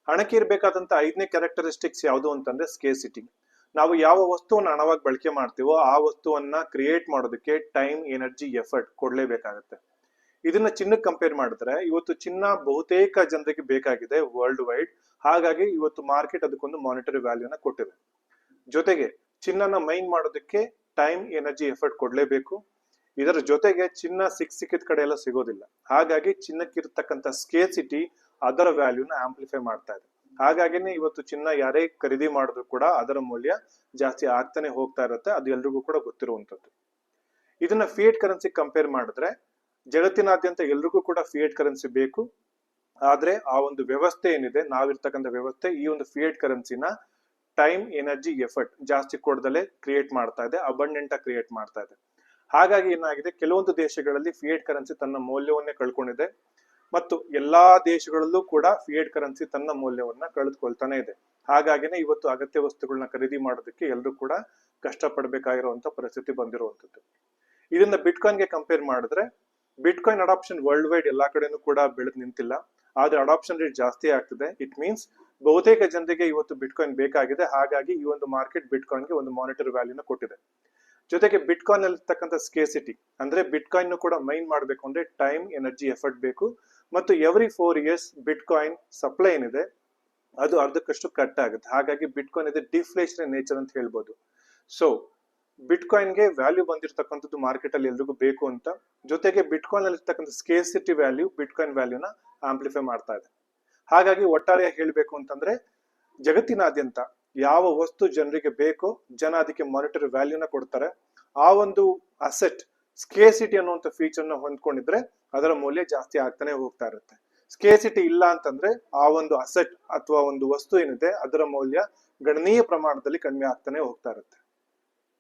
ಹಣಕ್ಕೆ ಇರಬೇಕಾದಂತ 5ನೇ ಕ್ಯಾರೆಕ್ಟರಿಸ್ಟಿಕ್ಸ್ ಯಾವುದು ಅಂತಂದ್ರೆ ಸ್ಕೇಸಿಟಿ. ನಾವು ಯಾವ ವಸ್ತುವನ್ನ ಹಣವಾಗಿ ಬಳಕೆ ಮಾಡ್ತೀವೋ ಆ ವಸ್ತುವನ್ನ ಕ್ರಿಯೇಟ್ ಮಾಡೋದಕ್ಕೆ ಟೈಮ್, ಎನರ್ಜಿ, ಎಫರ್ಟ್ ಕೊಡ್ಲೇಬೇಕಾಗತ್ತೆ. ಇದನ್ನ ಚಿನ್ನಕ್ಕೆ ಕಂಪೇರ್ ಮಾಡಿದ್ರೆ ಇವತ್ತು ಚಿನ್ನ ಬಹುತೇಕ ಜನರಿಗೆ ಬೇಕಾಗಿದೆ ವರ್ಲ್ಡ್ ವೈಡ್. ಹಾಗಾಗಿ ಇವತ್ತು ಮಾರ್ಕೆಟ್ ಅದಕ್ಕೊಂದು ಮಾನಿಟರಿ ವ್ಯಾಲ್ಯೂನ ಕೊಟ್ಟಿದೆ. ಜೊತೆಗೆ ಚಿನ್ನನ ಮೈನ್ ಮಾಡೋದಕ್ಕೆ ಟೈಮ್, ಎನರ್ಜಿ, ಎಫರ್ಟ್ ಕೊಡ್ಲೇಬೇಕು. ಇದರ ಜೊತೆಗೆ ಚಿನ್ನ ಸಿಕ್ಕಿದ ಕಡೆ ಎಲ್ಲ ಸಿಗೋದಿಲ್ಲ. ಹಾಗಾಗಿ ಚಿನ್ನಕ್ಕಿರ್ತಕ್ಕಂಥ ಸ್ಕೇಸಿಟಿ ಅದರ ವ್ಯಾಲ್ಯೂನ ಆಂಪ್ಲಿಫೈ ಮಾಡ್ತಾ ಇದೆ. ಹಾಗಾಗಿನೇ ಇವತ್ತು ಚಿನ್ನ ಯಾರೇ ಖರೀದಿ ಮಾಡಿದ್ರು ಕೂಡ ಅದರ ಮೌಲ್ಯ ಜಾಸ್ತಿ ಆಗ್ತಾನೆ ಹೋಗ್ತಾ ಇರುತ್ತೆ. ಅದು ಎಲ್ರಿಗೂ ಕೂಡ ಗೊತ್ತಿರುವಂತದ್ದು. ಇದನ್ನ ಫಿಯಟ್ ಕರೆನ್ಸಿ ಕಂಪೇರ್ ಮಾಡಿದ್ರೆ ಜಗತ್ತಿನಾದ್ಯಂತ ಎಲ್ರಿಗೂ ಕೂಡ ಫಿಯಟ್ ಕರೆನ್ಸಿ ಬೇಕು. ಆದ್ರೆ ಆ ಒಂದು ವ್ಯವಸ್ಥೆ ಏನಿದೆ, ನಾವಿರ್ತಕ್ಕಂಥ ವ್ಯವಸ್ಥೆ, ಈ ಒಂದು ಫಿಯಟ್ ಕರೆನ್ಸಿನ ಟೈಮ್, ಎನರ್ಜಿ, ಎಫರ್ಟ್ ಜಾಸ್ತಿ ಕೊಡದಲ್ಲೇ ಕ್ರಿಯೇಟ್ ಮಾಡ್ತಾ ಇದೆ, ಅಬಂಡೆಂಟ್ ಆಗಿ ಕ್ರಿಯೇಟ್ ಮಾಡ್ತಾ ಇದೆ. ಹಾಗಾಗಿ ಏನಾಗಿದೆ, ಕೆಲವೊಂದು ದೇಶಗಳಲ್ಲಿ ಫಿಯಟ್ ಕರೆನ್ಸಿ ತನ್ನ ಮೌಲ್ಯವನ್ನೇ ಕಳ್ಕೊಂಡಿದೆ ಮತ್ತು ಎಲ್ಲಾ ದೇಶಗಳಲ್ಲೂ ಕೂಡ ಫಿಯಟ್ ಕರೆನ್ಸಿ ತನ್ನ ಮೌಲ್ಯವನ್ನ ಕಳೆದುಕೊಳ್ತಾನೆ ಇದೆ. ಹಾಗಾಗಿನೇ ಇವತ್ತು ಅಗತ್ಯ ವಸ್ತುಗಳನ್ನ ಖರೀದಿ ಮಾಡೋದಕ್ಕೆ ಎಲ್ಲರೂ ಕೂಡ ಕಷ್ಟಪಡಬೇಕಾಗಿರುವಂತ ಪರಿಸ್ಥಿತಿ ಬಂದಿರುವಂತದ್ದು. ಇದನ್ನ ಬಿಟ್ಕಾಯಿನ್ಗೆ ಕಂಪೇರ್ ಮಾಡಿದ್ರೆ ಬಿಟ್ಕಾಯಿನ್ ಅಡಾಪ್ಷನ್ ವರ್ಲ್ಡ್ ವೈಡ್ ಎಲ್ಲಾ ಕಡೆನೂ ಕೂಡ ಬೆಳೆದು ನಿಂತಿಲ್ಲ. ಆದ್ರೆ ಅಡಾಪ್ಷನ್ ರೇಟ್ ಜಾಸ್ತಿ ಆಗ್ತಿದೆ. ಇಟ್ ಮೀನ್ಸ್ ಬಹುತೇಕ ಜನರಿಗೆ ಇವತ್ತು ಬಿಟ್ಕಾಯಿನ್ ಬೇಕಾಗಿದೆ. ಹಾಗಾಗಿ ಈ ಒಂದು ಮಾರ್ಕೆಟ್ ಬಿಟ್ಕಾಯಿನ್ಗೆ ಒಂದು ಮಾನಿಟರಿ ವ್ಯಾಲ್ಯೂನ ಕೊಟ್ಟಿದೆ. ಜೊತೆಗೆ ಬಿಟ್ಕಾಯಿನ್ ಅಲ್ಲಿ ಇರ್ತಕ್ಕಂಥ ಸ್ಕೇಸಿಟಿ ಅಂದ್ರೆ ಬಿಟ್ಕಾಯಿನ್ ಕೂಡ ಮೈನ್ ಮಾಡಬೇಕು ಅಂದ್ರೆ ಟೈಮ್, ಎನರ್ಜಿ, ಎಫರ್ಟ್ ಬೇಕು. ಮತ್ತು ಎವ್ರಿ 4 years ಬಿಟ್ಕಾಯಿನ್ ಸಪ್ಲೈ ಏನಿದೆ ಅದು ಅರ್ಧಕ್ಕಷ್ಟು ಕಟ್ ಆಗುತ್ತೆ. ಹಾಗಾಗಿ ಬಿಟ್ಕಾಯಿನ್ ಇದೆ ಡಿಫ್ಲೇಷನರಿ ನೇಚರ್ ಅಂತ ಹೇಳ್ಬೋದು. ಸೊ ಬಿಟ್ಕಾಯಿನ್ಗೆ ವ್ಯಾಲ್ಯೂ ಬಂದಿರತಕ್ಕಂಥದ್ದು ಮಾರ್ಕೆಟ್ ಅಲ್ಲಿ ಎಲ್ರಿಗೂ ಬೇಕು ಅಂತ. ಜೊತೆಗೆ ಬಿಟ್ಕಾಯಿನ್ ಅಲ್ಲಿ ಇರ್ತಕ್ಕಂಥ ಸ್ಕೇಸಿಟಿ ವ್ಯಾಲ್ಯೂ ಬಿಟ್ಕಾಯಿನ್ ವ್ಯಾಲ್ಯೂನ ಆಂಪ್ಲಿಫೈ ಮಾಡ್ತಾ ಇದೆ. ಹಾಗಾಗಿ ಒಟ್ಟಾರೆಯಾಗಿ ಹೇಳ್ಬೇಕು ಅಂತಂದ್ರೆ ಜಗತ್ತಿನಾದ್ಯಂತ ಯಾವ ವಸ್ತು ಜನರಿಗೆ ಬೇಕೋ ಜನ ಅದಕ್ಕೆ ಮಾನಿಟರಿ ವ್ಯಾಲ್ಯೂನ ಕೊಡ್ತಾರೆ. ಆ ಒಂದು ಅಸೆಟ್ ಸ್ಕೇಸಿಟಿ ಅನ್ನುವಂಥ ಫೀಚರ್ನ ಹೊಂದ್ಕೊಂಡಿದ್ರೆ ಅದರ ಮೌಲ್ಯ ಜಾಸ್ತಿ ಆಗ್ತಾನೆ ಹೋಗ್ತಾ ಇರುತ್ತೆ. ಸ್ಕೇಸಿಟಿ ಇಲ್ಲ ಅಂತಂದ್ರೆ ಆ ಒಂದು ಅಸೆಟ್ ಅಥವಾ ಒಂದು ವಸ್ತು ಏನಿದೆ ಅದರ ಮೌಲ್ಯ ಗಣನೀಯ ಪ್ರಮಾಣದಲ್ಲಿ ಕಡಿಮೆ ಆಗ್ತಾನೆ ಹೋಗ್ತಾ ಇರುತ್ತೆ.